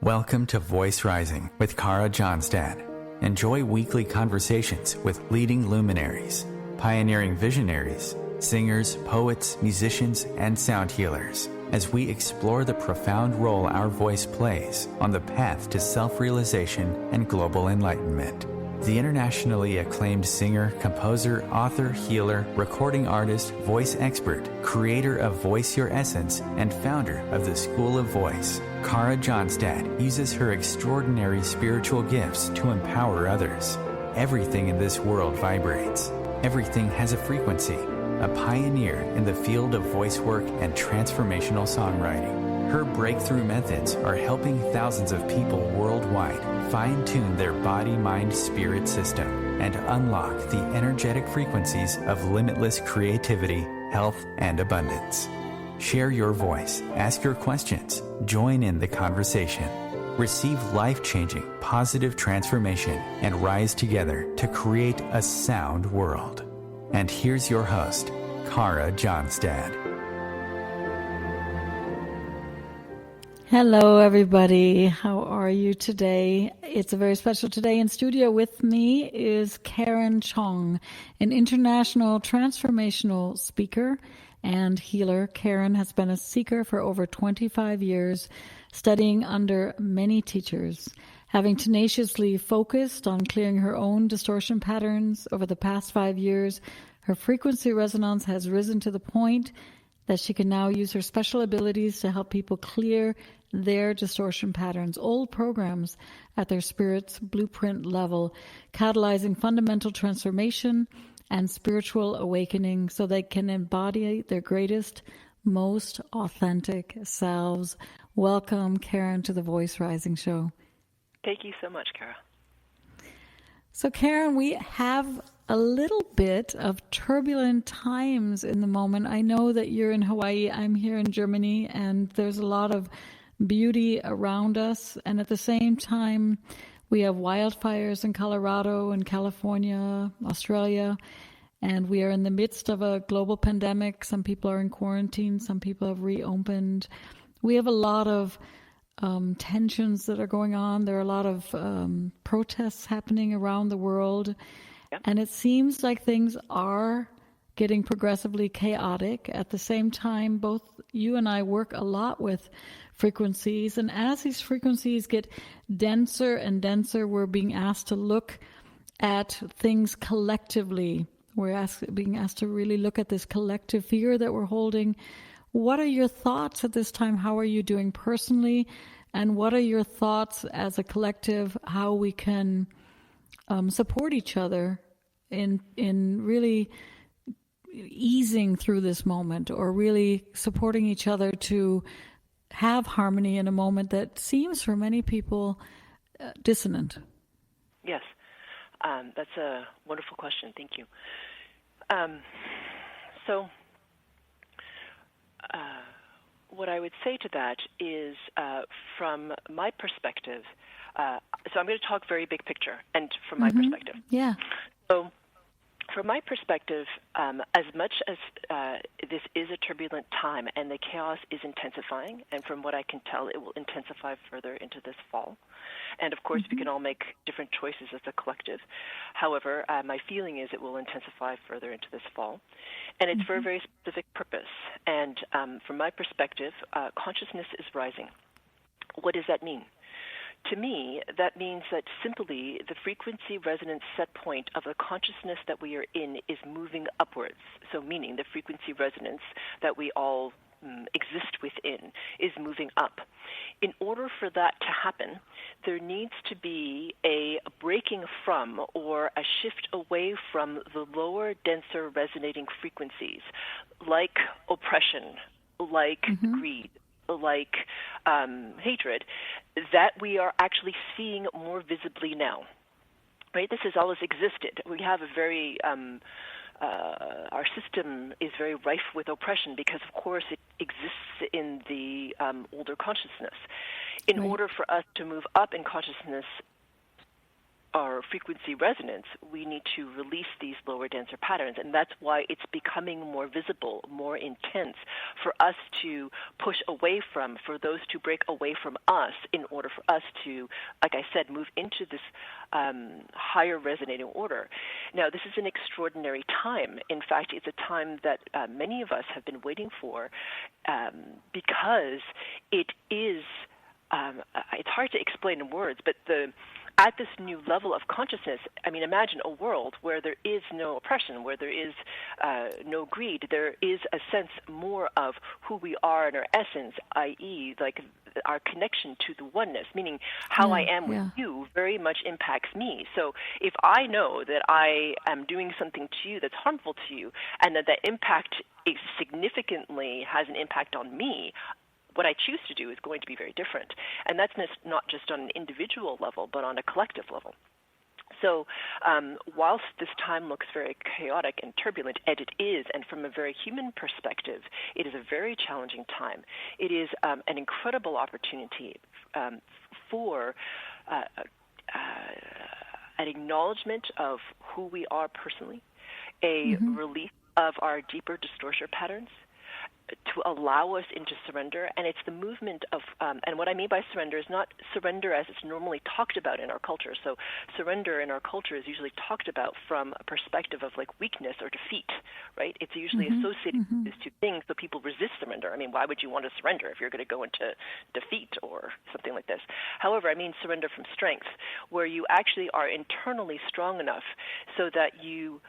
Welcome to Voice Rising with Kara Johnstad. Enjoy weekly conversations with leading luminaries, pioneering visionaries, singers, poets, musicians, and sound healers as we explore the profound role our voice plays on the path to self-realization and global enlightenment. The internationally acclaimed singer, composer, author, healer, recording artist, voice expert, creator of Voice Your Essence, and founder of the School of Voice, Kara Johnstad uses her extraordinary spiritual gifts to empower others. Everything in this world vibrates. Everything has a frequency. A pioneer in the field of voice work and transformational songwriting. Her breakthrough methods are helping thousands of people worldwide fine-tune their body-mind-spirit system and unlock the energetic frequencies of limitless creativity, health, and abundance. Share your voice, ask your questions, join in the conversation. Receive life-changing, positive transformation and rise together to create a sound world. And here's your host, Kara Johnstad. Hello, everybody. How are you today? It's a very special today. In studio with me is Karen Cheong, an international transformational speaker and healer. Karen has been a seeker for over 25 years, studying under many teachers. Having tenaciously focused on clearing her own distortion patterns over the past 5 years, her frequency resonance has risen to the point that she can now use her special abilities to help people clear their distortion patterns, old programs at their spirit's blueprint level, catalyzing fundamental transformation and spiritual awakening so they can embody their greatest, most authentic selves. Welcome, Karen, to the Voice Rising Show. Thank you so much, Kara. So, Karen, we have a little bit of turbulent times in the moment. I know that you're in Hawaii, I'm here in Germany, and there's a lot of beauty around us. And at the same time, we have wildfires in Colorado and California, Australia, and we are in the midst of a global pandemic. Some people are in quarantine, some people have reopened. We have a lot of tensions that are going on. There are a lot of protests happening around the world. Yep. And it seems like things are getting progressively chaotic. At the same time, both you and I work a lot with frequencies. And as these frequencies get denser and denser, we're being asked to look at things collectively. We're being asked to really look at this collective fear that we're holding. What are your thoughts at this time? How are you doing personally? And what are your thoughts as a collective, how we can support each other in really easing through this moment, or really supporting each other to have harmony in a moment that seems for many people dissonant? Yes, that's a wonderful question. Thank you. What I would say to that is, from my perspective, so I'm going to talk very big picture, and from my perspective. Yeah. So, from my perspective, as much as this is a turbulent time and the chaos is intensifying, and from what I can tell, it will intensify further into this fall. And of course, we can all make different choices as a collective. However, my feeling is it will intensify further into this fall. And it's for a very specific purpose. And from my perspective, consciousness is rising. What does that mean? To me, that means that simply the frequency resonance set point of the consciousness that we are in is moving upwards. So meaning the frequency resonance that we all exist within is moving up. In order for that to happen, there needs to be a breaking from or a shift away from the lower, denser resonating frequencies like oppression, like greed, like hatred, that we are actually seeing more visibly now. Right? This has always existed. We have a very our system is very rife with oppression because, of course, it exists in the older consciousness. In order for us to move up in consciousness, our frequency resonance, we need to release these lower, denser patterns. And that's why it's becoming more visible, more intense for us to push away from, for those to break away from us in order for us to, like I said, move into this higher resonating order. Now, this is an extraordinary time. In fact, it's a time that many of us have been waiting for because it is, it's hard to explain in words, but at this new level of consciousness, I mean, imagine a world where there is no oppression, where there is no greed. There is a sense more of who we are in our essence, i.e., like our connection to the oneness, meaning how I am with you very much impacts me. So if I know that I am doing something to you that's harmful to you, and that impact significantly has an impact on me, what I choose to do is going to be very different. And that's not just on an individual level, but on a collective level. So whilst this time looks very chaotic and turbulent, and it is, and from a very human perspective, it is a very challenging time. It is an incredible opportunity for an acknowledgement of who we are personally, a release of our deeper distortion patterns, to allow us into surrender. And it's the movement of, and what I mean by surrender is not surrender as it's normally talked about in our culture. So surrender in our culture is usually talked about from a perspective of like weakness or defeat, right? It's usually associated with these two things, so people resist surrender. I mean, why would you want to surrender if you're going to go into defeat or something like this? However, I mean surrender from strength, where you actually are internally strong enough so that you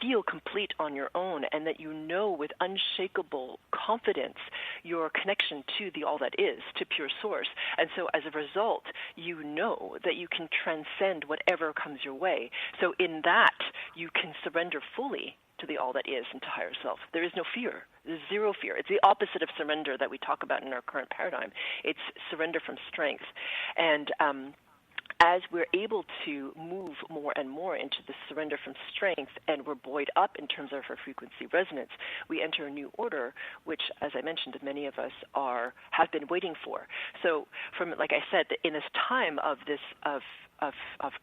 feel complete on your own, and that you know with unshakable confidence your connection to the all that is, to pure source. And so as a result, you know that you can transcend whatever comes your way. So in that, you can surrender fully to the all that is and to higher self. There is no fear. There's zero fear. It's the opposite of surrender that we talk about in our current paradigm. It's surrender from strength. And as we're able to move more and more into the surrender from strength, and we're buoyed up in terms of our frequency resonance, we enter a new order, which, as I mentioned, many of us have been waiting for. So, from like I said, in this time of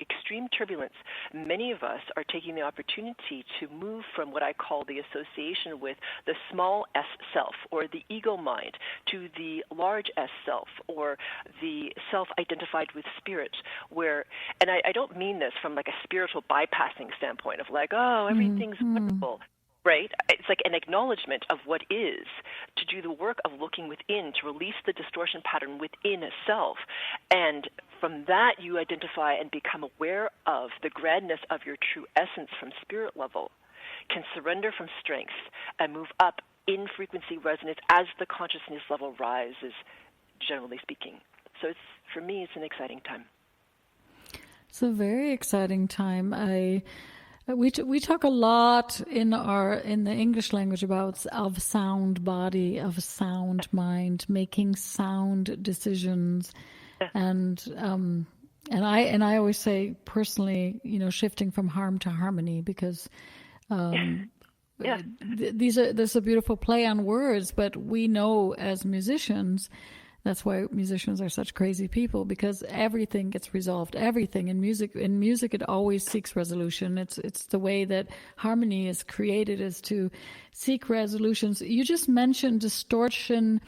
extreme turbulence, many of us are taking the opportunity to move from what I call the association with the small s self, or the ego mind, to the large s self, or the self identified with spirit, where, and I don't mean this from like a spiritual bypassing standpoint of like, oh, everything's wonderful. Right? It's like an acknowledgement of what is, to do the work of looking within, to release the distortion pattern within a self. And from that, you identify and become aware of the grandness of your true essence from spirit level, can surrender from strength, and move up in frequency resonance as the consciousness level rises, generally speaking. So for me, it's an exciting time. It's a very exciting time. We talk a lot in the English language about of sound body, of sound mind, making sound decisions, and I always say personally, shifting from harm to harmony, because there's a beautiful play on words, but we know as musicians. That's why musicians are such crazy people, because everything gets resolved. Everything in music, it always seeks resolution. It's the way that harmony is created, is to seek resolutions. You just mentioned distortion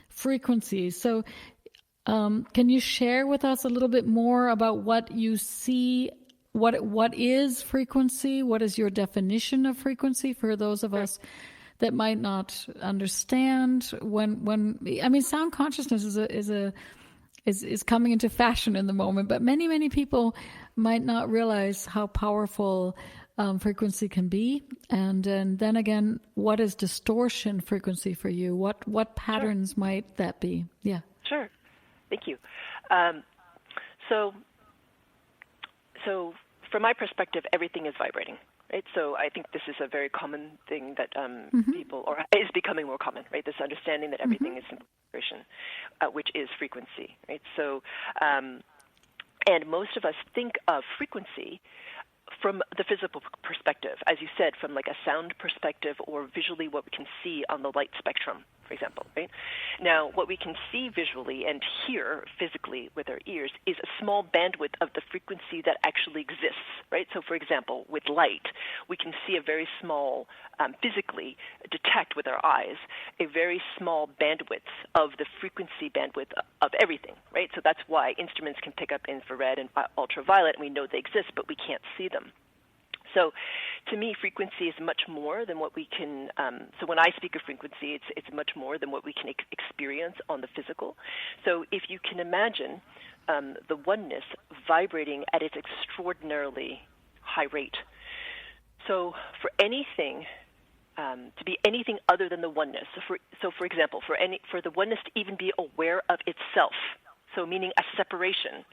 frequencies. So, can you share with us a little bit more about what you see? What is frequency? What is your definition of frequency for those of us that might not understand sound consciousness is coming into fashion in the moment, but many people might not realize how powerful frequency can be. And then again, what is distortion frequency for you? What patterns might that be? Yeah. Sure. Thank you. So from my perspective, everything is vibrating. Right? So I think this is a very common thing that people, or is becoming more common, right? This understanding that everything is simple vibration, which is frequency, right? So, and most of us think of frequency from the physical perspective, as you said, from like a sound perspective, or visually what we can see on the light spectrum. for example, right? Now, what we can see visually and hear physically with our ears is a small bandwidth of the frequency that actually exists, right? So, for example, with light, we can see a very small, physically detect with our eyes, a very small bandwidth of the frequency bandwidth of everything, right? So that's why instruments can pick up infrared and ultraviolet, and we know they exist, but we can't see them. So to me, frequency is much more than what we can, so when I speak of frequency, it's much more than what we can experience on the physical. So if you can imagine the oneness vibrating at its extraordinarily high rate. So for anything, to be anything other than the oneness, so for example, for the oneness to even be aware of itself, so meaning a separation,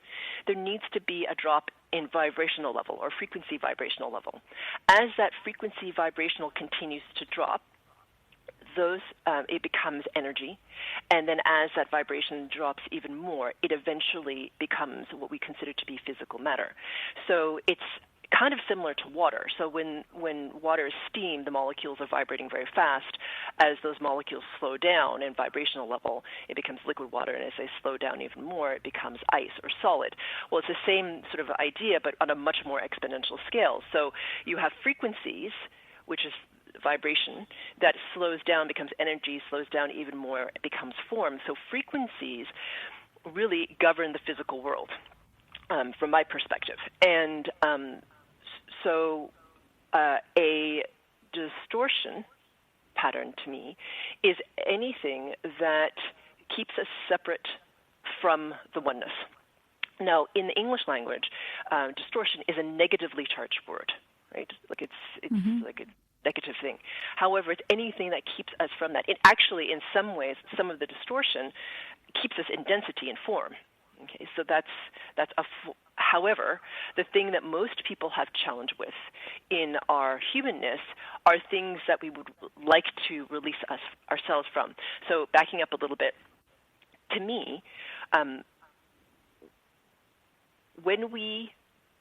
there needs to be a drop in vibrational level or frequency vibrational level. As that frequency vibrational continues to drop, it becomes energy, and then as that vibration drops even more, it eventually becomes what we consider to be physical matter. So it's kind of similar to water. So when water is steam, the molecules are vibrating very fast. As those molecules slow down in vibrational level, it becomes liquid water, and as they slow down even more, it becomes ice or solid. Well, it's the same sort of idea, but on a much more exponential scale. So you have frequencies, which is vibration, that slows down, becomes energy, slows down even more, it becomes form. So frequencies really govern the physical world. From my perspective. And so a distortion pattern to me is anything that keeps us separate from the oneness. Now, in the English language, distortion is a negatively charged word, right? Like it's like a negative thing. However, it's anything that keeps us from that. It actually, in some ways, some of the distortion keeps us in density and form. Okay, so however, the thing that most people have challenge with in our humanness are things that we would like to release ourselves from. So backing up a little bit, to me, when we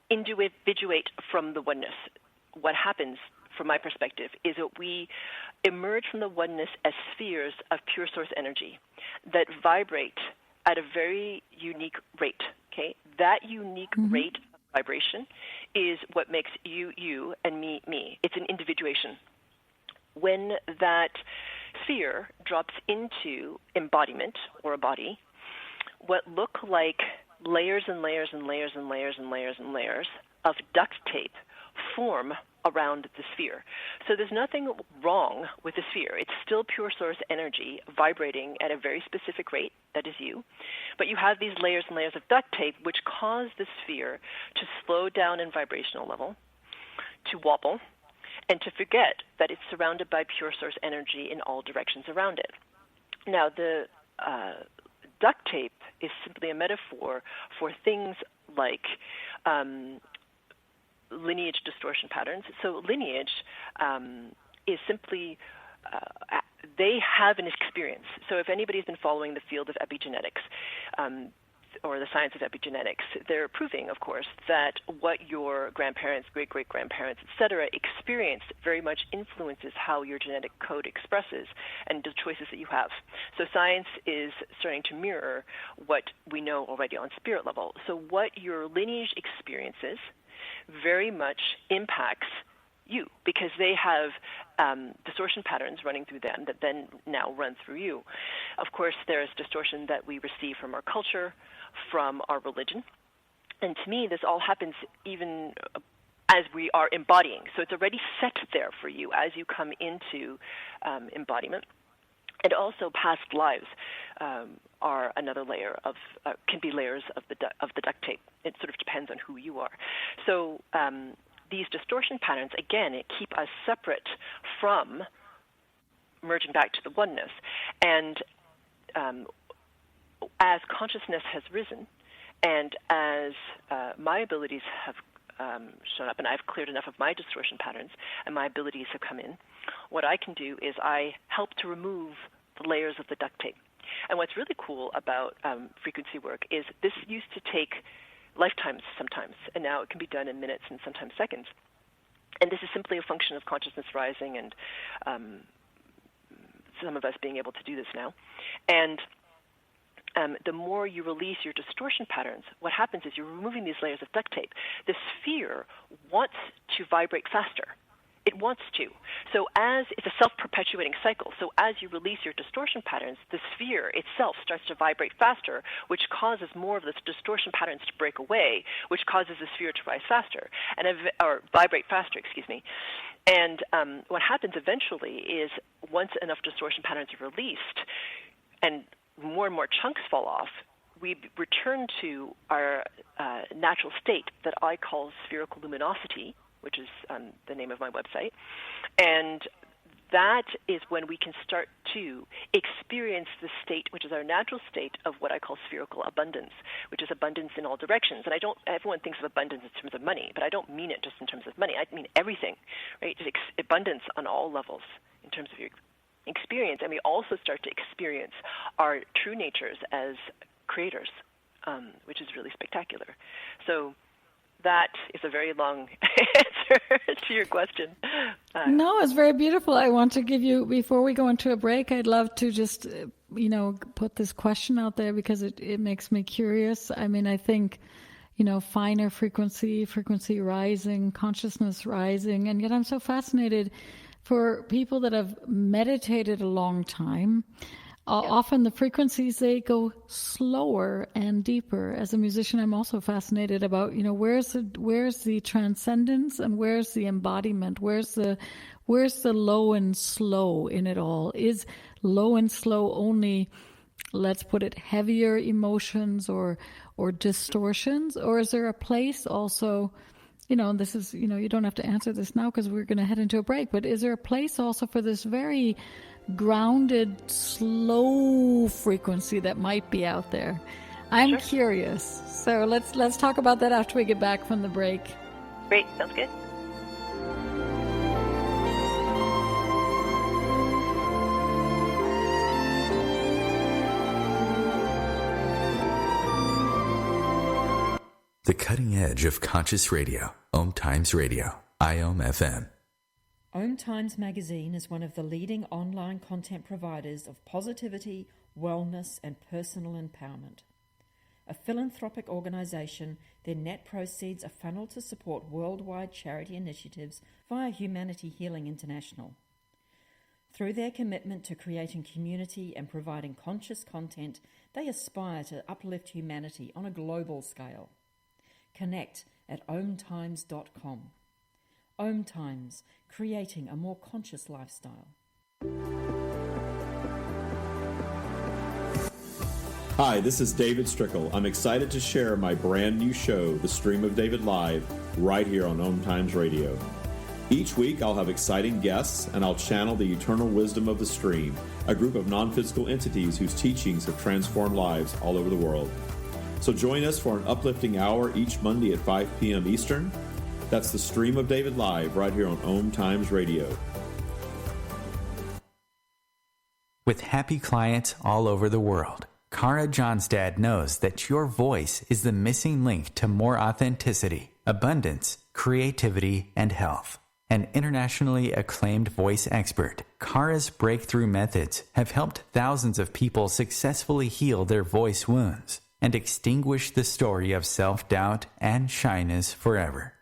individuate from the oneness, what happens, from my perspective, is that we emerge from the oneness as spheres of pure source energy that vibrate at a very unique rate, okay? That unique rate of vibration is what makes you, you, and me, me. It's an individuation. When that sphere drops into embodiment, or a body, what look like layers and layers and layers and layers and layers and layers of duct tape form around the sphere. So there's nothing wrong with the sphere. It's still pure source energy vibrating at a very specific rate, that is you. But you have these layers and layers of duct tape which cause the sphere to slow down in vibrational level, to wobble, and to forget that it's surrounded by pure source energy in all directions around it. Now, the duct tape is simply a metaphor for things like lineage distortion patterns. So lineage is simply, they have an experience. So if anybody's been following the field of epigenetics, or the science of epigenetics, they're proving, of course, that what your grandparents, great-great-grandparents, et cetera, experienced very much influences how your genetic code expresses and the choices that you have. So science is starting to mirror what we know already on spirit level. So what your lineage experiences very much impacts you, because they have distortion patterns running through them that then now run through you. Of course, there's distortion that we receive from our culture, from our religion. And to me, this all happens even as we are embodying. So it's already set there for you as you come into embodiment. And also past lives are another layer of, can be layers of the duct tape. It sort of depends on who you are. So these distortion patterns, again, it keep us separate from merging back to the oneness. And as consciousness has risen, and as my abilities have shown up, and I've cleared enough of my distortion patterns, and my abilities have come in, what I can do is I help to remove the layers of the duct tape. And what's really cool about frequency work is this used to take lifetimes sometimes, and now it can be done in minutes and sometimes seconds. And this is simply a function of consciousness rising and some of us being able to do this now. And the more you release your distortion patterns, what happens is you're removing these layers of duct tape. The sphere wants to vibrate faster. It wants to. So it's a self-perpetuating cycle. So as you release your distortion patterns, the sphere itself starts to vibrate faster, which causes more of the distortion patterns to break away, which causes the sphere to rise faster, or vibrate faster, excuse me. And what happens eventually is once enough distortion patterns are released and more chunks fall off, we return to our natural state that I call spherical luminosity, which is the name of my website. And that is when we can start to experience the state, which is our natural state of what I call spherical abundance, which is abundance in all directions. And everyone thinks of abundance in terms of money, but I don't mean it just in terms of money. I mean everything, right? It's abundance on all levels in terms of your experience. And we also start to experience our true natures as creators, which is really spectacular. So that is a very long answer to your question. No, it's very beautiful. I want to give you, before we go into a break, I'd love to just, put this question out there because it makes me curious. I mean, I think, finer frequency rising, consciousness rising, and yet I'm so fascinated for people that have meditated a long time. Often the frequencies, they go slower and deeper. As a musician, I'm also fascinated about, where's the transcendence and where's the embodiment? Where's the low and slow in it all? Is low and slow only, let's put it, heavier emotions or distortions? Or is there a place also, this is, you don't have to answer this now because we're going to head into a break, but is there a place also for this very grounded, slow frequency that might be out there? I'm curious. So let's talk about that after we get back from the break. Great, sounds good. The cutting edge of conscious radio, OMTimes Radio, IOM FM. OMTimes magazine is one of the leading online content providers of positivity, wellness, and personal empowerment. A philanthropic organization, their net proceeds are funneled to support worldwide charity initiatives via Humanity Healing International. Through their commitment to creating community and providing conscious content, they aspire to uplift humanity on a global scale. Connect at omtimes.com. OMTimes, creating a more conscious lifestyle. Hi, this is David Strickle. I'm excited to share my brand new show, The Stream of David Live, right here on OMTimes Radio. Each week I'll have exciting guests and I'll channel the eternal wisdom of the stream, a group of non-physical entities whose teachings have transformed lives all over the world. So join us for an uplifting hour each Monday at 5 p.m. Eastern. That's The Stream of David Live right here on OMTimes Radio. With happy clients all over the world, Kara Johnstad knows that your voice is the missing link to more authenticity, abundance, creativity, and health. An internationally acclaimed voice expert, Kara's breakthrough methods have helped thousands of people successfully heal their voice wounds and extinguish the story of self-doubt and shyness forever.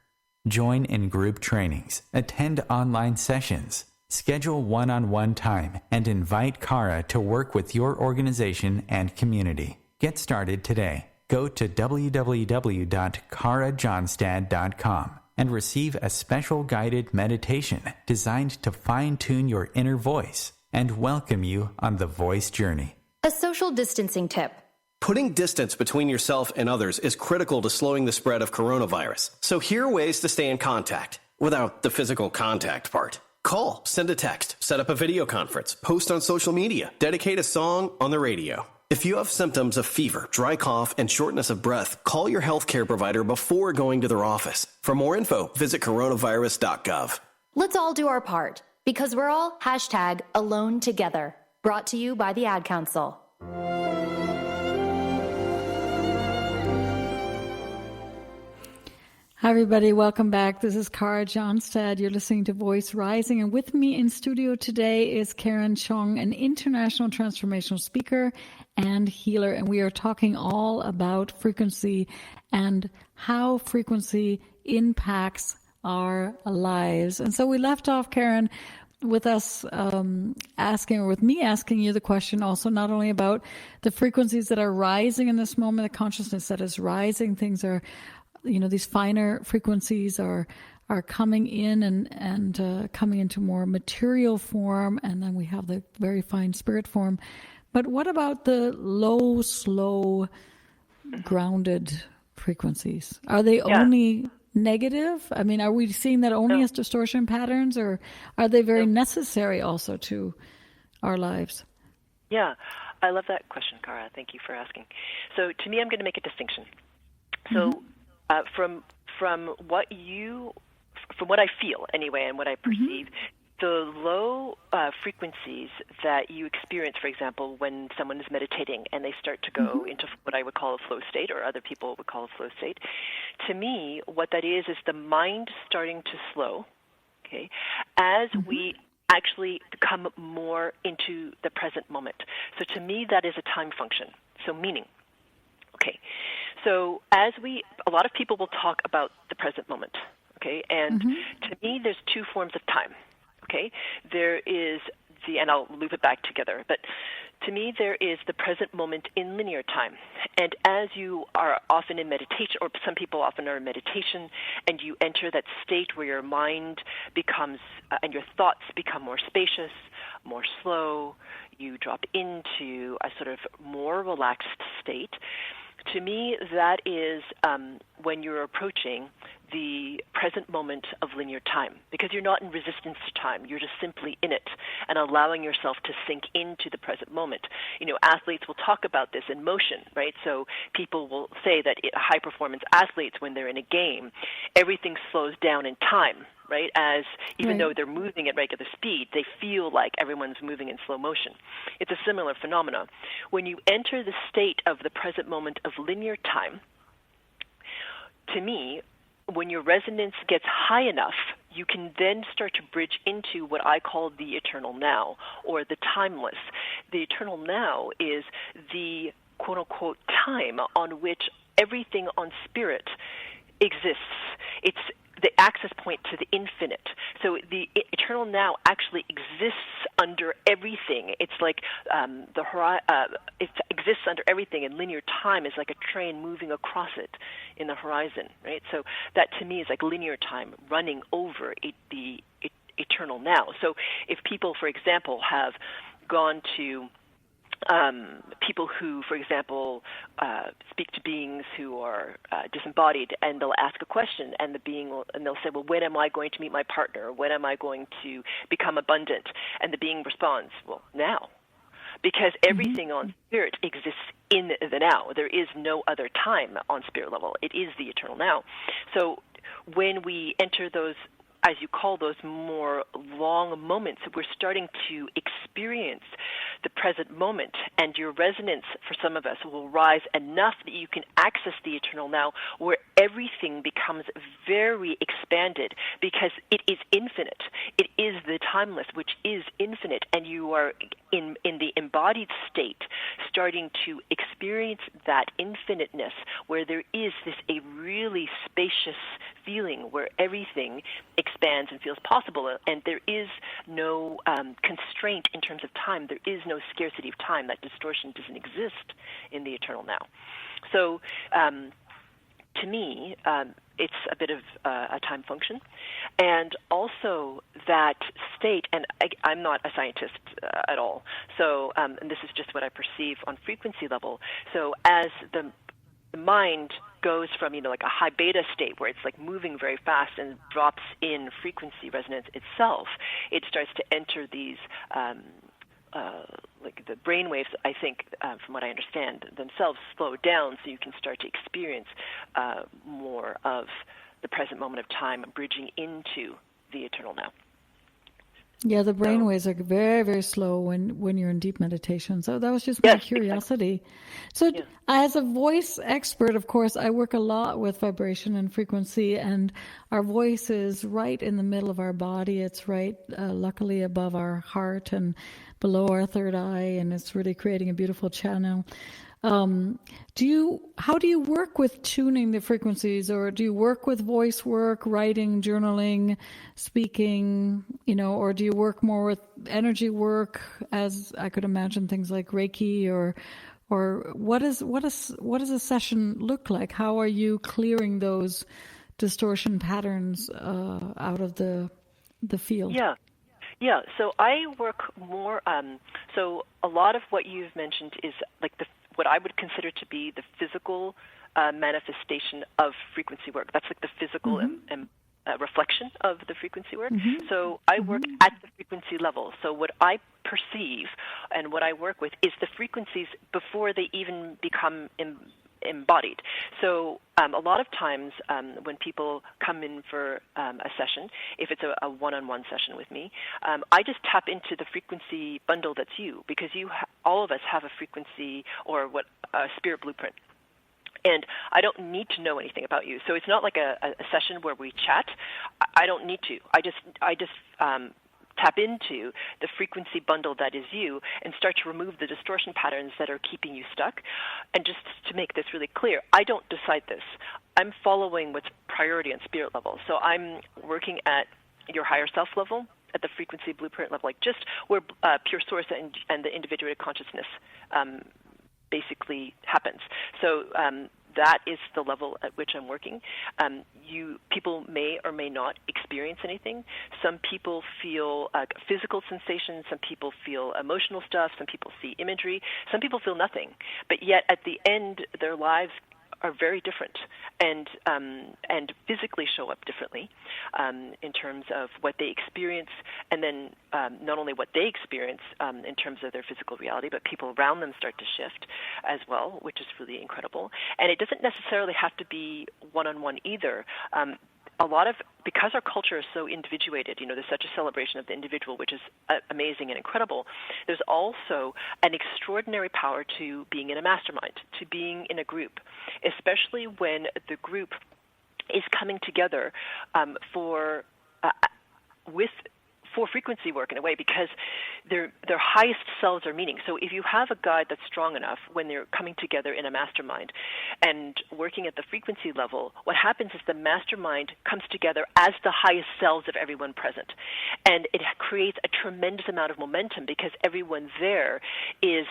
Join in group trainings, attend online sessions, schedule one-on-one time, and invite Kara to work with your organization and community. Get started today. Go to www.karajohnstad.com and receive a special guided meditation designed to fine-tune your inner voice and welcome you on the voice journey. A social distancing tip. Putting distance between yourself and others is critical to slowing the spread of coronavirus. So here are ways to stay in contact without the physical contact part. Call, send a text, set up a video conference, post on social media, dedicate a song on the radio. If you have symptoms of fever, dry cough, and shortness of breath, call your healthcare provider before going to their office. For more info, visit coronavirus.gov. Let's all do our part because we're all #alone together. Brought to you by the Ad Council. Hi, everybody. Welcome back. This is Kara Johnstad. You're listening to Voice Rising. And with me in studio today is Karen Cheong, an international transformational speaker and healer. And we are talking all about frequency and how frequency impacts our lives. And so we left off, Karen, with us with me asking you the question also not only about the frequencies that are rising in this moment, the consciousness that is rising, things are, these finer frequencies are coming in and coming into more material form, and then we have the very fine spirit form. But what about the low, slow, grounded frequencies? Are they only negative? I mean, are we seeing that only as distortion patterns, or are they very necessary also to our lives? Yeah, I love that question, Kara. Thank you for asking. So to me, I'm going to make a distinction. So from what I feel anyway, and what I perceive, the low frequencies that you experience, for example, when someone is meditating and they start to go into what I would call a flow state, or other people would call a flow state, to me, what that is the mind starting to slow, okay, as we actually come more into the present moment. So to me, that is a time function. So meaning, okay, so a lot of people will talk about the present moment, okay, and to me, there's two forms of time. Okay, there is and I'll loop it back together, but to me there is the present moment in linear time. And as you are often in meditation, or some people often are in meditation, and you enter that state where your mind becomes, and your thoughts become more spacious, more slow, you drop into a sort of more relaxed state. To me, that is when you're approaching the present moment of linear time, because you're not in resistance to time. You're just simply in it and allowing yourself to sink into the present moment. Athletes will talk about this in motion, right? So people will say that high-performance athletes, when they're in a game, everything slows down in time, right? As even though they're moving at regular speed, they feel like everyone's moving in slow motion. It's a similar phenomenon. When you enter the state of the present moment of linear time, to me, when your resonance gets high enough, you can then start to bridge into what I call the eternal now, or the timeless. The eternal now is the quote-unquote time on which everything on spirit exists. It's the access point to the infinite. So the eternal now actually exists under everything. It's like it exists under everything, and linear time is like a train moving across it in the horizon, right? So that to me is like linear time running over the eternal now. So if people, for example, have gone to people who, for example, speak to beings who are disembodied, and they'll ask a question, and they'll say, well, when am I going to meet my partner? When am I going to become abundant? And the being responds, well, now. Because everything on spirit exists in the now. There is no other time on spirit level. It is the eternal now. So when we enter those, as you call those, more long moments, we're starting to experience the present moment, and your resonance for some of us will rise enough that you can access the eternal now, where everything becomes very expanded, because it is infinite. It is the timeless, which is infinite, and you are in the embodied state starting to experience that infiniteness, where there is a really spacious feeling where everything expands and feels possible, and there is no constraint in terms of time. There is no scarcity of time. That distortion doesn't exist in the eternal now. So to me, it's a bit of a time function. And also that state, and I'm not a scientist at all, so and this is just what I perceive on frequency level. So as the mind goes from, like a high beta state where it's like moving very fast and drops in frequency resonance itself, it starts to enter these like the brain waves, I think, from what I understand, themselves slow down, so you can start to experience more of the present moment of time bridging into the eternal now. Yeah, the brain waves are very, very slow when you're in deep meditation. So that was just my curiosity. Exactly. So as a voice expert, of course, I work a lot with vibration and frequency, and our voice is right in the middle of our body. It's right, luckily, above our heart and below our third eye, and it's really creating a beautiful channel. How do you work with tuning the frequencies, or do you work with voice work, writing, journaling, speaking, or do you work more with energy work, as I could imagine things like Reiki, or what does a session look like? How are you clearing those distortion patterns out of the field? Yeah, so I work more, so a lot of what you've mentioned is like what I would consider to be the physical manifestation of frequency work. That's like the physical reflection of the frequency work. So I work at the frequency level. So what I perceive and what I work with is the frequencies before they even become embodied. So a lot of times when people come in for a session, if it's a one-on-one session with me, I just tap into the frequency bundle that's you, because all of us have a frequency or a spirit blueprint. And I don't need to know anything about you. So it's not like a session where we chat. I don't need to. I just tap into the frequency bundle that is you and start to remove the distortion patterns that are keeping you stuck. And just to make this really clear, I don't decide this. I'm following what's priority on spirit level. So I'm working at your higher self level, at the frequency blueprint level, like just where pure source and the individuated consciousness basically happens. So that is the level at which I'm working. People may or may not experience anything. Some people feel physical sensations. Some people feel emotional stuff. Some people see imagery. Some people feel nothing. But yet, at the end, their lives are very different and physically show up differently in terms of what they experience, and then not only what they experience in terms of their physical reality, but people around them start to shift as well, which is really incredible. And it doesn't necessarily have to be one-on-one either. Because our culture is so individuated, there's such a celebration of the individual, which is amazing and incredible. There's also an extraordinary power to being in a mastermind, to being in a group, especially when the group is coming together for frequency work in a way, because their highest selves are meaning. So if you have a guide that's strong enough when they're coming together in a mastermind and working at the frequency level, what happens is the mastermind comes together as the highest selves of everyone present. And it creates a tremendous amount of momentum because everyone there is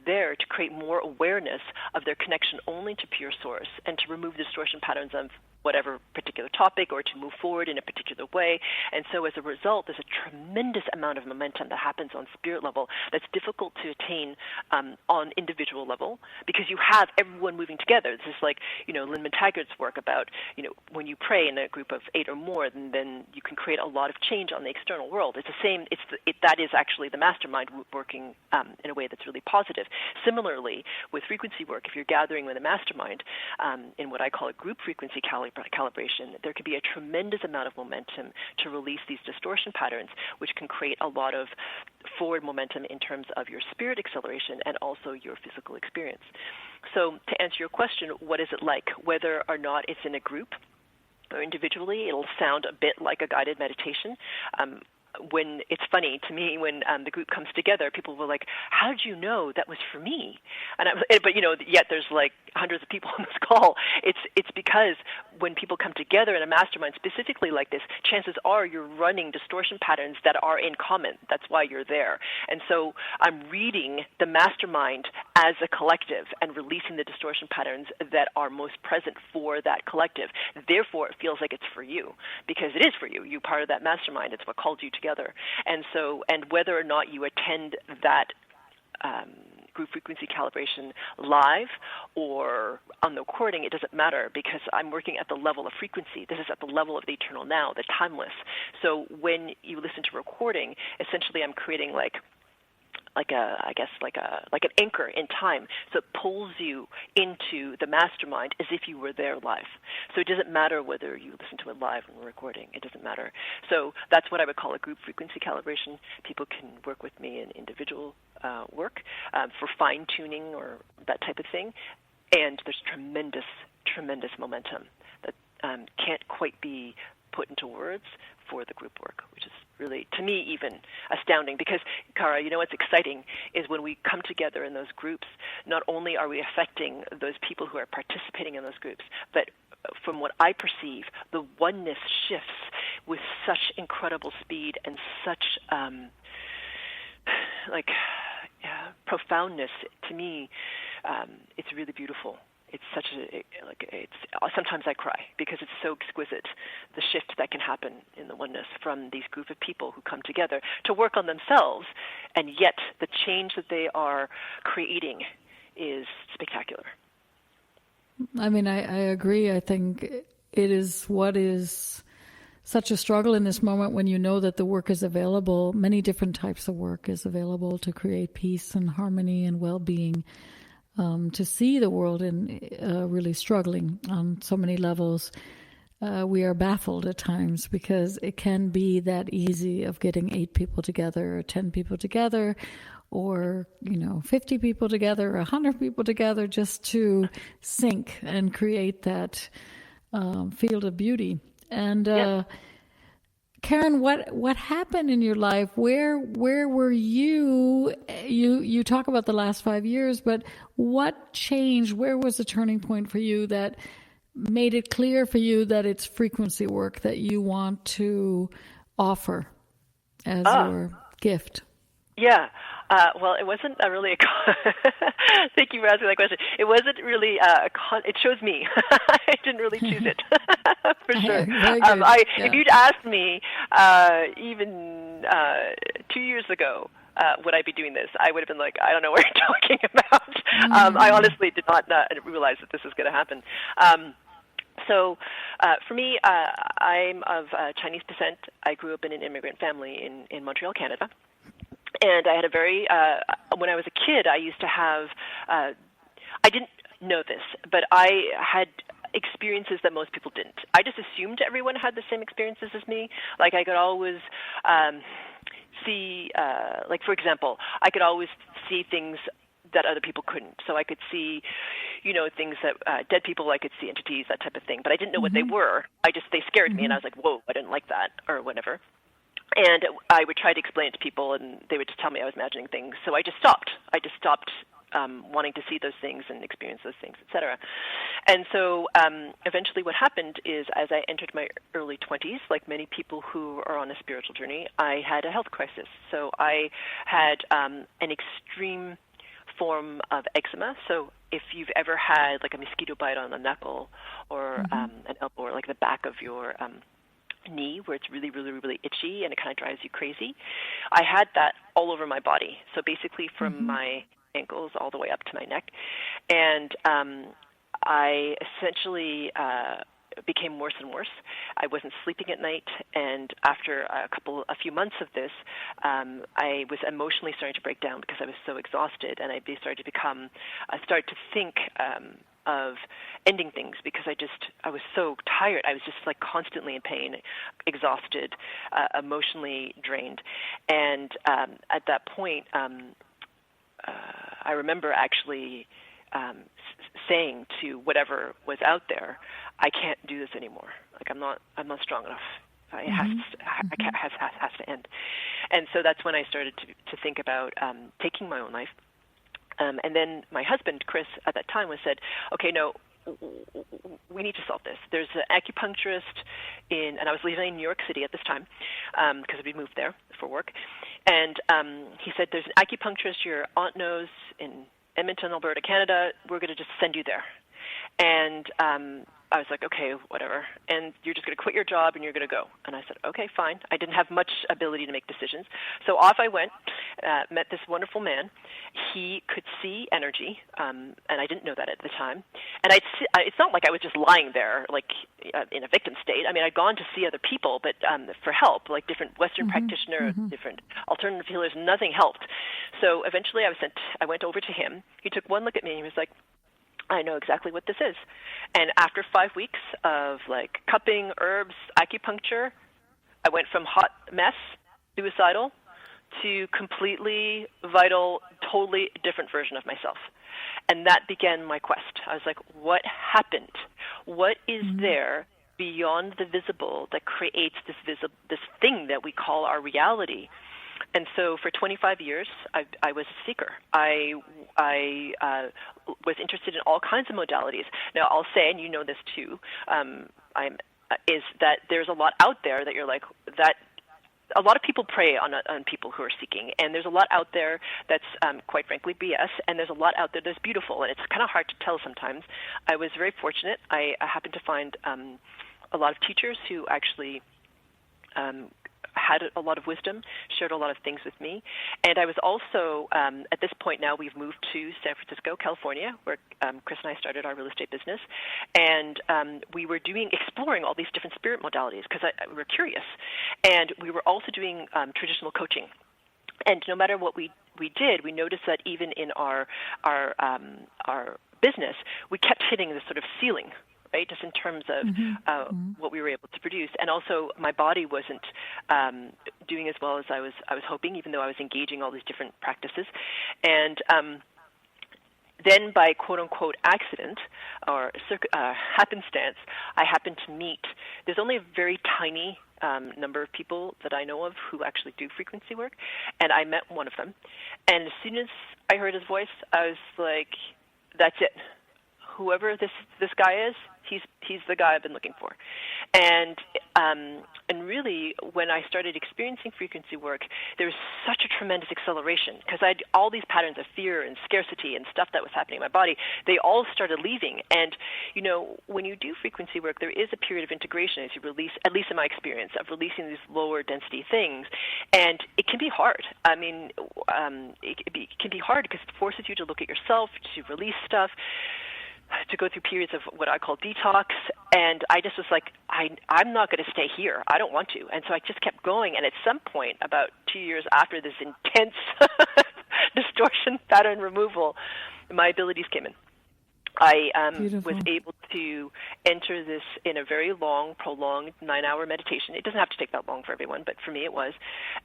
there to create more awareness of their connection only to pure source and to remove distortion patterns of whatever particular topic or to move forward in a particular way. And so as a result, there's a tremendous amount of momentum that happens on spirit level that's difficult to attain on individual level because you have everyone moving together. This is like, Lynn McTaggart's work about, when you pray in a group of 8 or more, then you can create a lot of change on the external world. It's the same. That is actually the mastermind working in a way that's really positive. Similarly, with frequency work, if you're gathering with a mastermind in what I call a group frequency calibration, there could be a tremendous amount of momentum to release these distortion patterns, which can create a lot of forward momentum in terms of your spirit acceleration and also your physical experience. So to answer your question, what is it like? Whether or not it's in a group or individually, it'll sound a bit like a guided meditation. When it's funny to me when the group comes together, people were like, "How did you know that was for me?" But yet there's like hundreds of people on this call. It's because when people come together in a mastermind specifically like this, chances are you're running distortion patterns that are in common. That's why you're there. And so I'm reading the mastermind as a collective and releasing the distortion patterns that are most present for that collective. Therefore, it feels like it's for you because it is for you. You're part of that mastermind. It's what called you together. And so, and whether or not you attend that group frequency calibration live or on the recording, it doesn't matter because I'm working at the level of frequency. This is at the level of the eternal now, the timeless. So when you listen to recording, essentially I'm creating like an anchor in time. So it pulls you into the mastermind as if you were there live. So it doesn't matter whether you listen to it live or recording. It doesn't matter. So that's what I would call a group frequency calibration. People can work with me in individual work for fine-tuning or that type of thing. And there's tremendous momentum that can't quite be put into words for the group work, which is really, to me, even astounding. Because, Cara, what's exciting is when we come together in those groups, not only are we affecting those people who are participating in those groups, but from what I perceive, the oneness shifts with such incredible speed and such profoundness. To me, it's really beautiful. It's such sometimes I cry because it's so exquisite, the shift that can happen in the oneness from these group of people who come together to work on themselves, and yet the change that they are creating is spectacular. I mean, I agree. I think it is what is such a struggle in this moment when you know that the work is available. Many different types of work is available to create peace and harmony and well-being. To see the world in really struggling on so many levels, we are baffled at times because it can be that easy of getting 8 people together or 10 people together or 50 people together or 100 people together just to sync and create that field of beauty. And Karen, what happened in your life? Where were you? You talk about the last 5 years, but what changed? Where was the turning point for you that made it clear for you that it's frequency work that you want to offer as your gift? Yeah. Well, it wasn't really thank you for asking that question. It wasn't really it chose me. I didn't really choose it, for sure. If you'd asked me even 2 years ago, would I be doing this, I would have been like, I don't know what you're talking about. I honestly did not realize that this was going to happen. So for me, I'm of Chinese descent. I grew up in an immigrant family in Montreal, Canada. And I had a very, when I was a kid, I used to have, I didn't know this, but I had experiences that most people didn't. I just assumed everyone had the same experiences as me. Like I could always see, for example, I could always see things that other people couldn't. So I could see, things that dead people, I could see entities, that type of thing. But I didn't know what they were. They scared me, and I was like, whoa, I didn't like that, or whatever. And I would try to explain it to people, and they would just tell me I was imagining things. So I just stopped. Wanting to see those things and experience those things, etc. And so eventually what happened is as I entered my early 20s, like many people who are on a spiritual journey, I had a health crisis. So I had an extreme form of eczema. So if you've ever had like a mosquito bite on a knuckle or an elbow or like the back of your knee where it's really, really, really itchy and it kind of drives you crazy. I had that all over my body. So basically from my ankles all the way up to my neck. And I essentially became worse and worse. I wasn't sleeping at night. And after a few months of this, I was emotionally starting to break down because I was so exhausted. And I started to think of ending things because I was so tired. I was just like constantly in pain, exhausted, emotionally drained. And at that point, I remember actually saying to whatever was out there, I can't do this anymore. Like I'm not strong enough. It has to end. And so that's when I started to think about taking my own life. And then my husband, Chris, at that time said, okay, no, we need to solve this. There's an acupuncturist and I was living in New York City at this time because we moved there for work. And he said, there's an acupuncturist your aunt knows in Edmonton, Alberta, Canada. We're going to just send you there. And I was like, okay, whatever. And you're just going to quit your job and you're going to go. And I said, okay, fine. I didn't have much ability to make decisions. So off I went, met this wonderful man. He could see energy, and I didn't know that at the time. And it's not like I was just lying there, like in a victim state. I mean, I'd gone to see other people, but for help, like different Western practitioners, different alternative healers, nothing helped. So eventually I went over to him. He took one look at me and he was like, I know exactly what this is. And after 5 weeks of like cupping, herbs, acupuncture, I went from hot mess, suicidal, to completely vital, totally different version of myself. And that began my quest. I was like, what happened? What is there beyond the visible that creates this thing that we call our reality? And so for 25 years, I was a seeker. I was interested in all kinds of modalities. Now, I'll say, and you know this too, is that there's a lot out there that you're like, that a lot of people prey on people who are seeking, and there's a lot out there that's quite frankly BS, and there's a lot out there that's beautiful, and it's kind of hard to tell sometimes. I was very fortunate. I happened to find a lot of teachers who actually had a lot of wisdom, shared a lot of things with me. And I was also, at this point now, we've moved to San Francisco, California, where Chris and I started our real estate business. And we were exploring all these different spirit modalities because we were curious. And we were also doing traditional coaching. And no matter what we did, we noticed that even in our business, we kept hitting this sort of ceiling, right, just in terms of what we were able to produce. And also my body wasn't doing as well as I was hoping, even though I was engaging all these different practices. And then by quote-unquote accident or happenstance, I happened to meet, there's only a very tiny number of people that I know of who actually do frequency work, and I met one of them. And as soon as I heard his voice, I was like, that's it. Whoever this guy is, he's the guy I've been looking for. And really, when I started experiencing frequency work, there was such a tremendous acceleration because I had all these patterns of fear and scarcity and stuff that was happening in my body. They all started leaving. And, you know, when you do frequency work, there is a period of integration as you release, at least in my experience, of releasing these lower density things. And it can be hard. I mean, it can be hard because it forces you to look at yourself, to release stuff, to go through periods of what I call detox, and I just was like, I'm not going to stay here. I don't want to. And so I just kept going, and at some point, about 2 years after this intense distortion pattern removal, my abilities came in. I was able to enter this in a very long, prolonged 9-hour meditation. It doesn't have to take that long for everyone, but for me it was.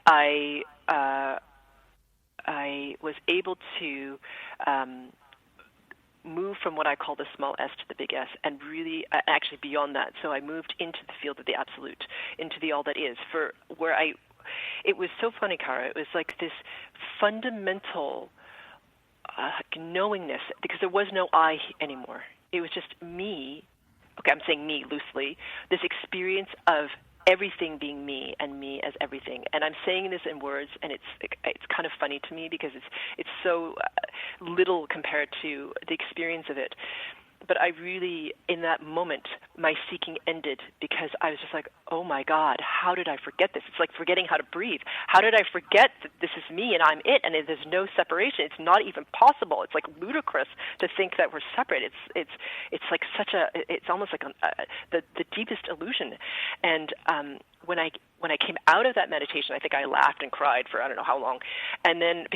I was able to move from what I call the small s to the big S, and really actually beyond that. So I moved into the field of the absolute, into the all that is, for where it was so funny, Cara. It was like this fundamental knowingness, because there was no I anymore. It was just me. Okay, I'm saying me loosely. This experience of everything being me and me as everything. And I'm saying this in words, and it's kind of funny to me because it's so little compared to the experience of it. But I really, in that moment, my seeking ended because I was just like, oh my God, how did I forget this? It's like forgetting how to breathe. How did I forget that this is me and I'm it, and there's no separation? It's not even possible. It's like ludicrous to think that we're separate. It's like such it's almost like the deepest illusion. And when I came out of that meditation, I think I laughed and cried for I don't know how long. And then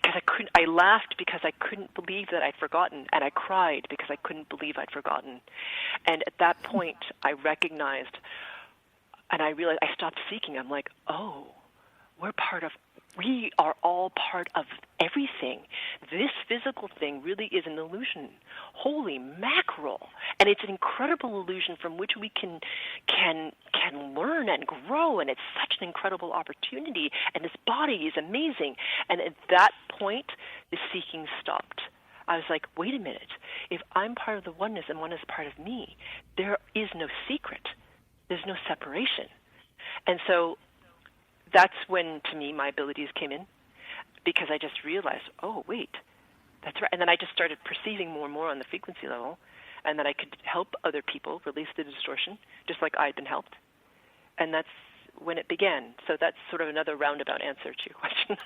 I laughed because I couldn't believe that I'd forgotten, and I cried because I couldn't believe I'd forgotten. And at that point, I recognized, and I realized, I stopped seeking. I'm like, oh, we are all part of everything. This physical thing really is an illusion. Holy mackerel. And it's an incredible illusion from which we can learn and grow, and it's such an incredible opportunity, and this body is amazing. And at that point, the seeking stopped. I was like, wait a minute. If I'm part of the oneness and one is part of me, there is no secret. There's no separation. And so that's when, to me, my abilities came in, because I just realized, oh, wait, that's right. And then I just started perceiving more and more on the frequency level. and that I could help other people release the distortion, just like I'd been helped. And that's when it began. So that's sort of another roundabout answer to your question.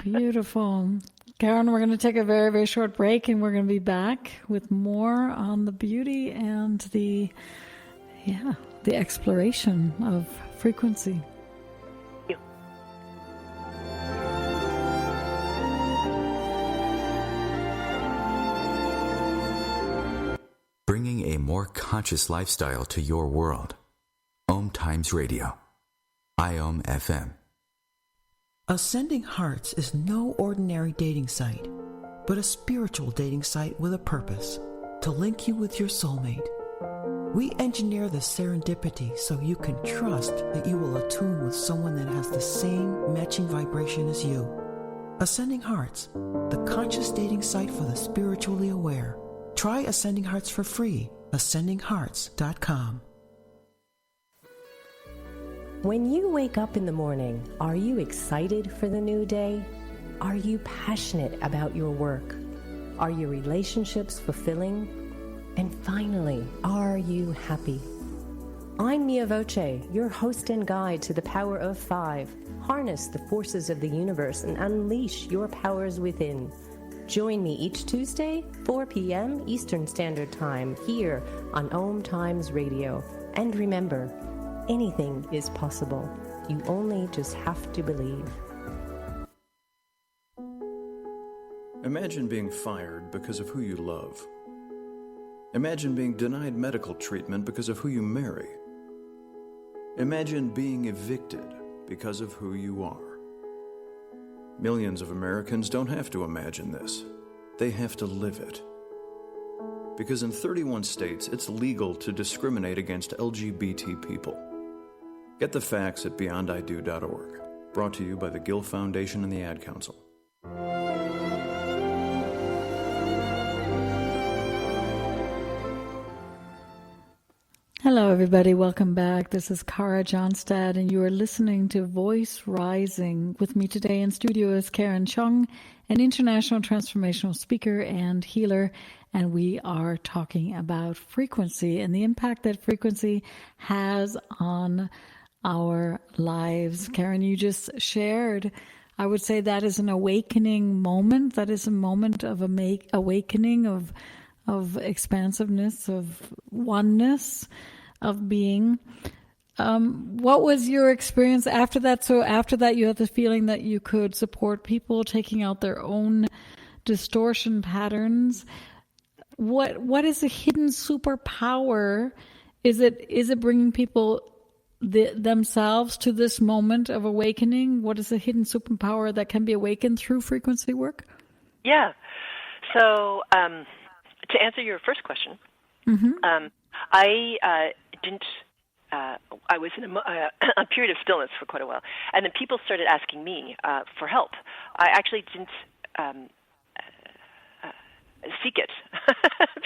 Beautiful. Karen, we're going to take a very, very short break, and we're going to be back with more on the beauty and the exploration of frequency. Bringing a more conscious lifestyle to your world. OMTimes Radio. IOM FM. Ascending Hearts is no ordinary dating site, but a spiritual dating site with a purpose, to link you with your soulmate. We engineer the serendipity so you can trust that you will attune with someone that has the same matching vibration as you. Ascending Hearts, the conscious dating site for the spiritually aware. Try Ascending Hearts for free. AscendingHearts.com. When you wake up in the morning, are you excited for the new day? Are you passionate about your work? Are your relationships fulfilling? And finally, are you happy? I'm Mia Voce, your host and guide to the power of 5. Harness the forces of the universe and unleash your powers within. Join me each Tuesday, 4 p.m. Eastern Standard Time, here on OMTimes Radio. And remember, anything is possible. You only just have to believe. Imagine being fired because of who you love. Imagine being denied medical treatment because of who you marry. Imagine being evicted because of who you are. Millions of Americans don't have to imagine this. They have to live it. Because in 31 states, it's legal to discriminate against LGBT people. Get the facts at beyondido.org. Brought to you by the Gill Foundation and the Ad Council. Hello, everybody. Welcome back. This is Kara Johnstad, and you are listening to Voice Rising. With me today in studio is Karen Cheong, an international transformational speaker and healer, and we are talking about frequency and the impact that frequency has on our lives. Karen, you just shared, I would say that is an awakening moment. That is a moment of awakening, of expansiveness, of oneness, of being. What was your experience after that? So after that, you had the feeling that you could support people taking out their own distortion patterns. What is the hidden superpower? Is it bringing people themselves to this moment of awakening? What is the hidden superpower that can be awakened through frequency work? Yeah. So to answer your first question, I didn't. I was in a period of stillness for quite a while, and then people started asking me for help. I actually didn't seek it.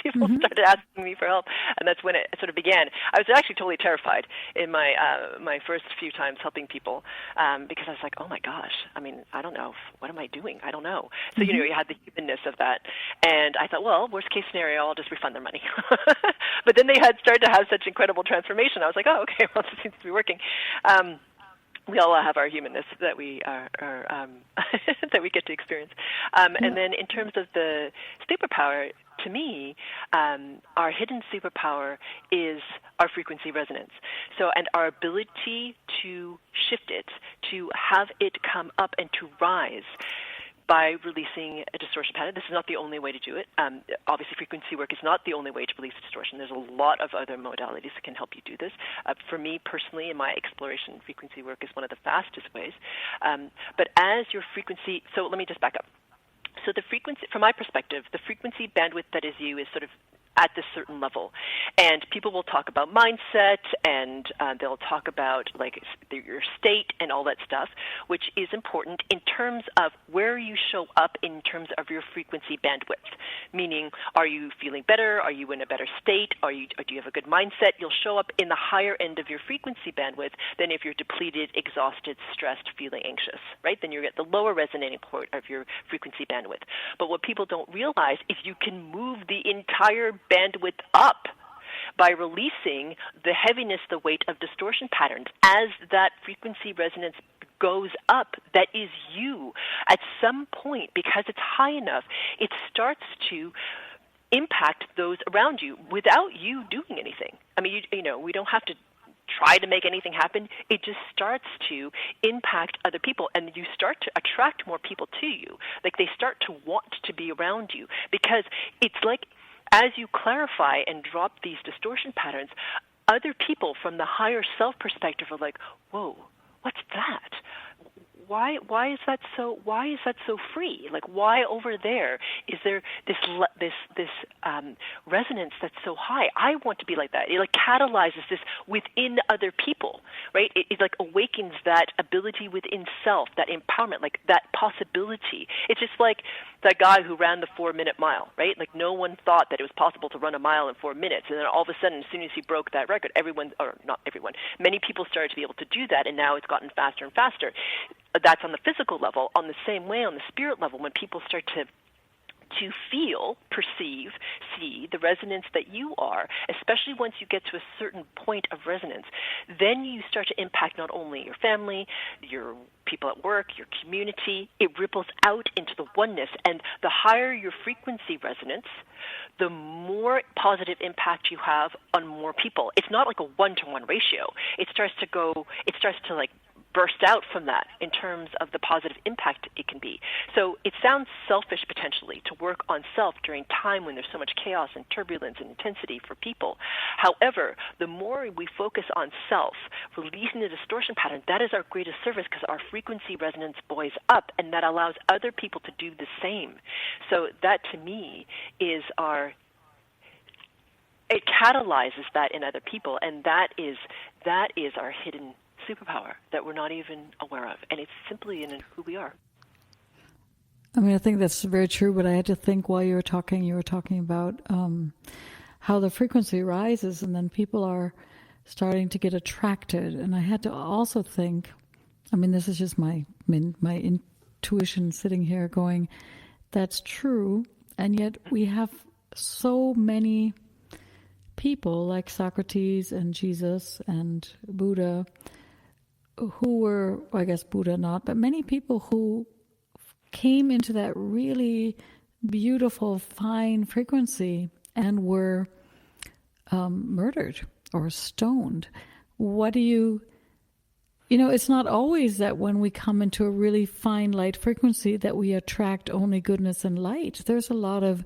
People started asking me for help, and that's when it sort of began. I was actually totally terrified in my my first few times helping people because I was like, oh my gosh, I mean, I don't know, what am I doing? I don't know. So, you know, you had the humanness of that, and I thought, well, worst case scenario, I'll just refund their money. But then they had started to have such incredible transformation. I was like, oh, okay, well, this seems to be working. We all have our humanness that we are that we get to experience. And then in terms of the superpower, to me, our hidden superpower is our frequency resonance. So, and our ability to shift it, to have it come up and to rise by releasing a distortion pattern. This is not the only way to do it. Obviously, frequency work is not the only way to release distortion. There's a lot of other modalities that can help you do this. For me personally, in my exploration, frequency work is one of the fastest ways. But as your frequency, so let me just back up. So the frequency, from my perspective, the frequency bandwidth that is you is sort of at this certain level. And people will talk about mindset, and they'll talk about like your state and all that stuff, which is important in terms of where you show up in terms of your frequency bandwidth. Meaning, are you feeling better? Are you in a better state? Do you have a good mindset? You'll show up in the higher end of your frequency bandwidth than if you're depleted, exhausted, stressed, feeling anxious, right? Then you're at the lower resonating point of your frequency bandwidth. But what people don't realize is you can move the entire bandwidth up by releasing the heaviness, the weight of distortion patterns. As that frequency resonance goes up, that is you. At some point, because it's high enough, it starts to impact those around you without you doing anything. I mean, you know, we don't have to try to make anything happen. It just starts to impact other people, and you start to attract more people to you. Like, they start to want to be around you, because it's like, as you clarify and drop these distortion patterns, other people from the higher self perspective are like, whoa, what's that? Why is that so free? Like, why over there is there this resonance that's so high? I want to be like that. It like catalyzes this within other people, right? It like awakens that ability within self, that empowerment, like that possibility. It's just like that guy who ran the 4-minute mile, right? Like, no one thought that it was possible to run a mile in 4 minutes, and then all of a sudden, as soon as he broke that record, many people started to be able to do that, and now it's gotten faster and faster. That's on the physical level. On the same way, on the spirit level, when people start to feel, perceive, see the resonance that you are, especially once you get to a certain point of resonance, then you start to impact not only your family, your people at work, your community. It ripples out into the oneness, and the higher your frequency resonance, the more positive impact you have on more people. It's not like a 1-to-1 ratio. It starts to like burst out from that in terms of the positive impact it can be. So it sounds selfish potentially to work on self during time when there's so much chaos and turbulence and intensity for people. However, the more we focus on self, releasing the distortion pattern, that is our greatest service, because our frequency resonance buoys up, and that allows other people to do the same. So that, to me, is it catalyzes that in other people, and that is our hidden superpower that we're not even aware of, and it's simply in who we are. I mean, I think that's very true, but I had to think while you were talking about how the frequency rises, and then people are starting to get attracted, and I had to also think, I mean, this is just my intuition sitting here going, that's true, and yet we have so many people like Socrates and Jesus and Buddha who were, I guess Buddha not, but many people who came into that really beautiful, fine frequency and were murdered or stoned. What do you know, it's not always that when we come into a really fine light frequency that we attract only goodness and light. There's a lot of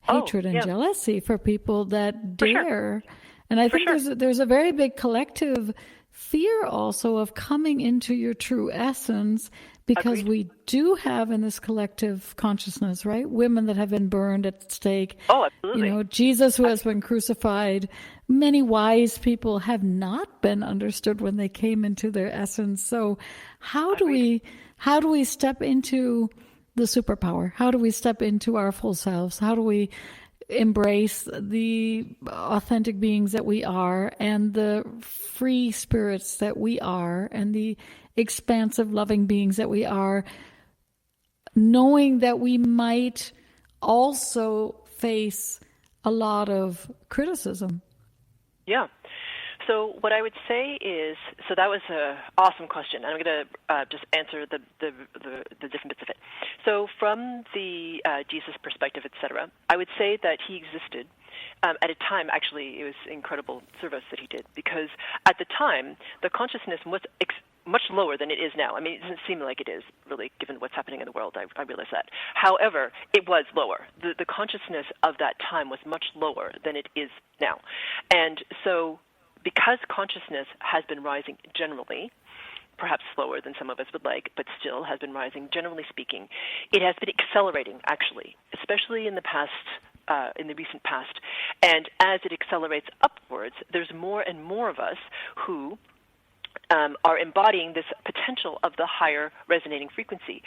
hatred and jealousy for people that dare. Sure. And I think there's a very big collective fear also of coming into your true essence, because we do have in this collective consciousness, right, women that have been burned at stake. Oh, absolutely. You know, Jesus who has been crucified. Many wise people have not been understood when they came into their essence. So how do we step into the superpower? How do we step into our full selves? How do we embrace the authentic beings that we are, and the free spirits that we are, and the expansive loving beings that we are, knowing that we might also face a lot of criticism? Yeah. So what I would say is, so that was an awesome question. I'm going to just answer the different bits of it. So from the Jesus perspective, etc., I would say that he existed at a time. Actually, it was incredible service that he did, because at the time the consciousness was much lower than it is now. I mean, it doesn't seem like it is, really, given what's happening in the world. I realize that. However, it was lower. The consciousness of that time was much lower than it is now. And so because consciousness has been rising generally, perhaps slower than some of us would like, but still has been rising, generally speaking, it has been accelerating, actually, especially in the past, in the recent past. And as it accelerates upwards, there's more and more of us who are embodying this potential of the higher resonating frequency.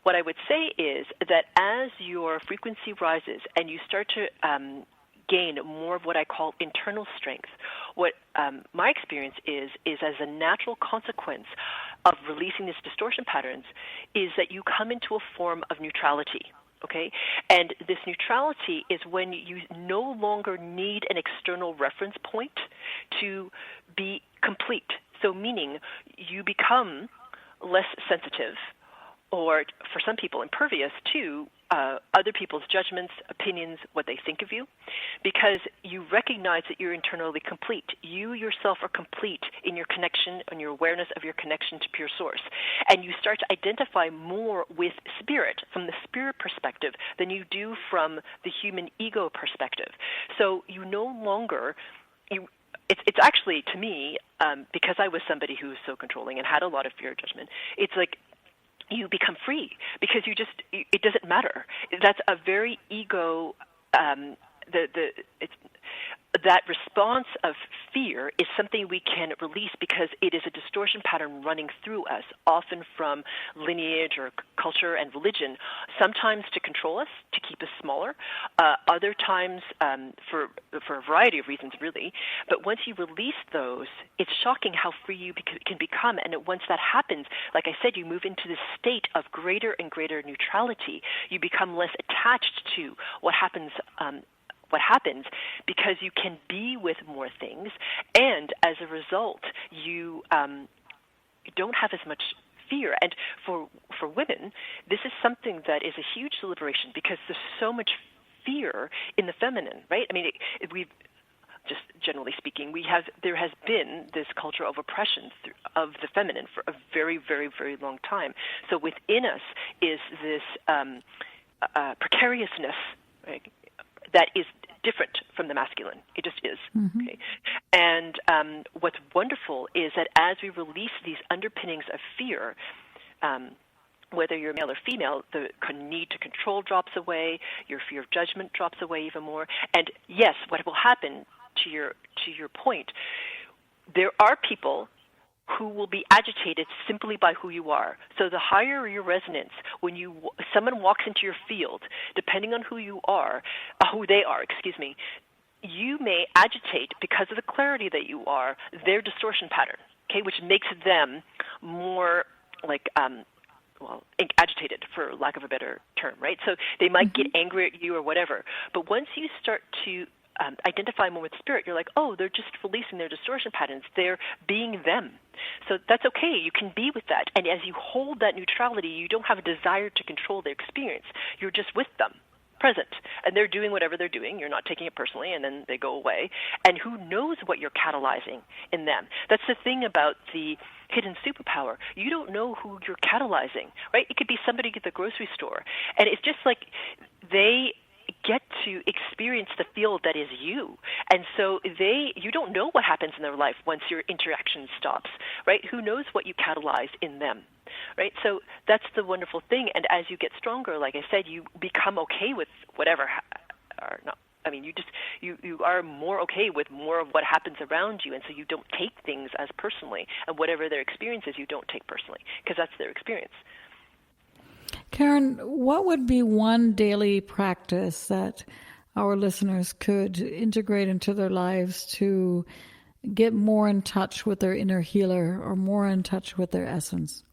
What I would say is that as your frequency rises and you start to gain more of what I call internal strength, what my experience is as a natural consequence of releasing these distortion patterns, is that you come into a form of neutrality. Okay, and this neutrality is when you no longer need an external reference point to be complete. So meaning you become less sensitive, or for some people impervious to other people's judgments, opinions, what they think of you, because you recognize that you're internally complete. You yourself are complete in your connection and your awareness of your connection to pure source. And you start to identify more with spirit from the spirit perspective than you do from the human ego perspective. So you no longer... It's actually, to me, because I was somebody who was so controlling and had a lot of fear of judgment, it's like you become free because it doesn't matter. That's a very ego, that response of fear is something we can release because it is a distortion pattern running through us, often from lineage or culture and religion, sometimes to control us, to keep us smaller, other times for a variety of reasons, really. But once you release those, it's shocking how free you can become. And once that happens, like I said, you move into this state of greater and greater neutrality. You become less attached to what happens because you can be with more things, and as a result, you don't have as much fear. And for women, this is something that is a huge liberation because there's so much fear in the feminine, right? I mean, we've just generally speaking, there has been this culture of oppression of the feminine for a very, very, very long time. So within us is this precariousness, right, that is different from the masculine. It just is. Mm-hmm. Okay? And what's wonderful is that as we release these underpinnings of fear, whether you're male or female, the need to control drops away, your fear of judgment drops away even more. And yes, what will happen, to your point, there are people who will be agitated simply by who you are. So the higher your resonance, when someone walks into your field, depending on who they are, you may agitate because of the clarity that you are, their distortion pattern, okay, which makes them more like agitated, for lack of a better term, right? So they might get angry at you or whatever. But once you start to identify more with spirit, you're like, oh, they're just releasing their distortion patterns. They're being them. So that's okay. You can be with that. And as you hold that neutrality, you don't have a desire to control their experience. You're just with them, present. And they're doing whatever they're doing. You're not taking it personally, and then they go away. And who knows what you're catalyzing in them? That's the thing about the hidden superpower. You don't know who you're catalyzing, right? It could be somebody at the grocery store. And it's just like they get to experience the field that is you. And so you don't know what happens in their life once your interaction stops, right? Who knows what you catalyze in them, right? So that's the wonderful thing. And as you get stronger, like I said, you become okay with whatever, or not. I mean, you are more okay with more of what happens around you, and so you don't take things as personally, and whatever their experience is, you don't take personally, because that's their experience. Karen, what would be one daily practice that our listeners could integrate into their lives to get more in touch with their inner healer or more in touch with their essence?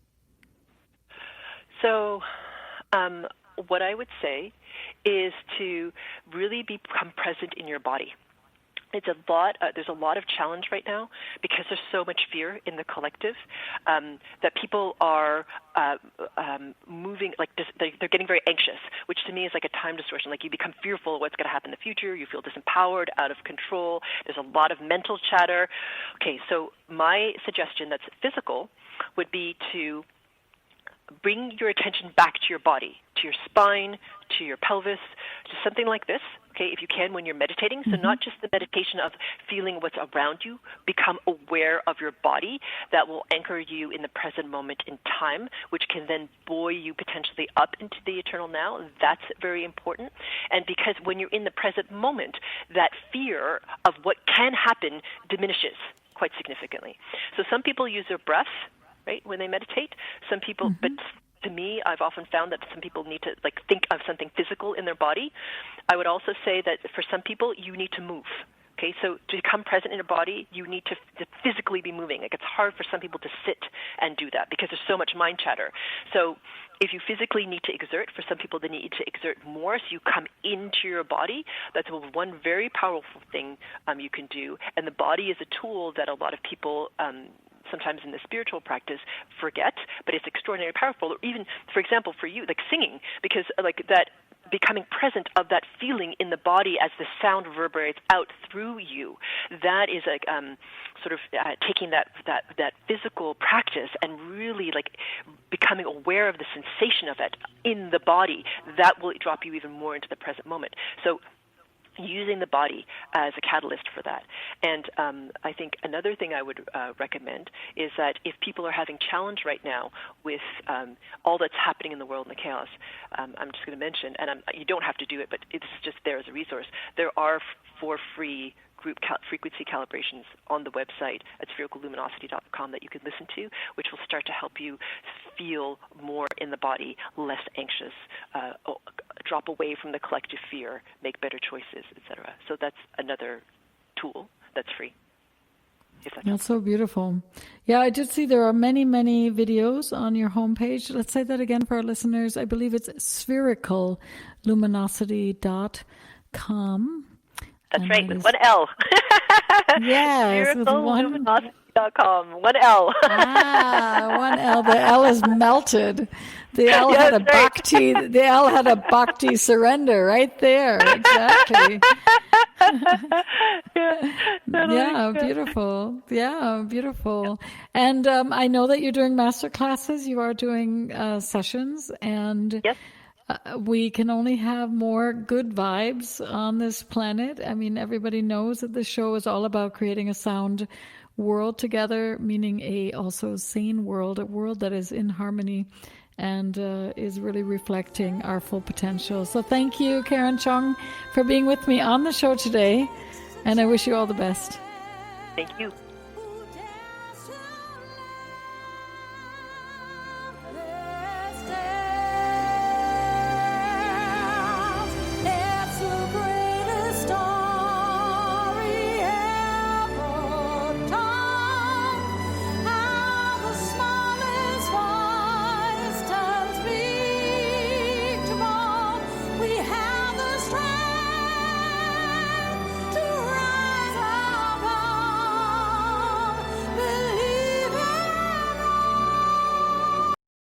So what I would say is to really become present in your body. It's there's a lot of challenge right now because there's so much fear in the collective that people are moving, like they're getting very anxious, which to me is like a time distortion. Like you become fearful of what's going to happen in the future. You feel disempowered, out of control. There's a lot of mental chatter. Okay, so my suggestion that's physical would be to bring your attention back to your body, to your spine, to your pelvis, to something like this, okay, if you can, when you're meditating. So not just the meditation of feeling what's around you, become aware of your body. That will anchor you in the present moment in time, which can then buoy you potentially up into the eternal now. That's very important. And because when you're in the present moment, that fear of what can happen diminishes quite significantly. So some people use their breath, right, when they meditate. Some people, but to me, I've often found that some people need to think of something physical in their body. I would also say that for some people, you need to move. Okay, so to become present in a body, you need to physically be moving. Like, it's hard for some people to sit and do that because there's so much mind chatter. So if you physically need to exert, for some people they need to exert more, so you come into your body. That's one very powerful thing you can do. And the body is a tool that a lot of people sometimes in the spiritual practice forget, but it's extraordinarily powerful. Or even, for example, for you, like singing, because like that becoming present of that feeling in the body as the sound reverberates out through you, that is like sort of taking that physical practice and really like becoming aware of the sensation of it in the body. That will drop you even more into the present moment. So using the body as a catalyst for that. And I think another thing I would recommend is that if people are having challenge right now with all that's happening in the world and the chaos, I'm just going to mention, and you don't have to do it, but it's just there as a resource. There are 4 free group frequency calibrations on the website at sphericalluminosity.com that you can listen to, which will start to help you feel more in the body, less anxious, drop away from the collective fear, make better choices, etc. So that's another tool that's free. That's so beautiful. Yeah, I did see there are many, many videos on your homepage. Let's say that again for our listeners. I believe it's sphericalluminosity.com. That's right, with one L. Yes, with one. Sphericalluminosity.com. One L. One L. The L is melted. The L had a bhakti. The L had a bhakti surrender right there. Exactly. Yeah, beautiful. Yeah, beautiful. And I know that you're doing master classes. You are doing sessions, and yes. We can only have more good vibes on this planet. I mean, everybody knows that the show is all about creating a sound world together, meaning a also sane world, a world that is in harmony and is really reflecting our full potential. So thank you, Karen Cheong, for being with me on the show today, and I wish you all the best. Thank you.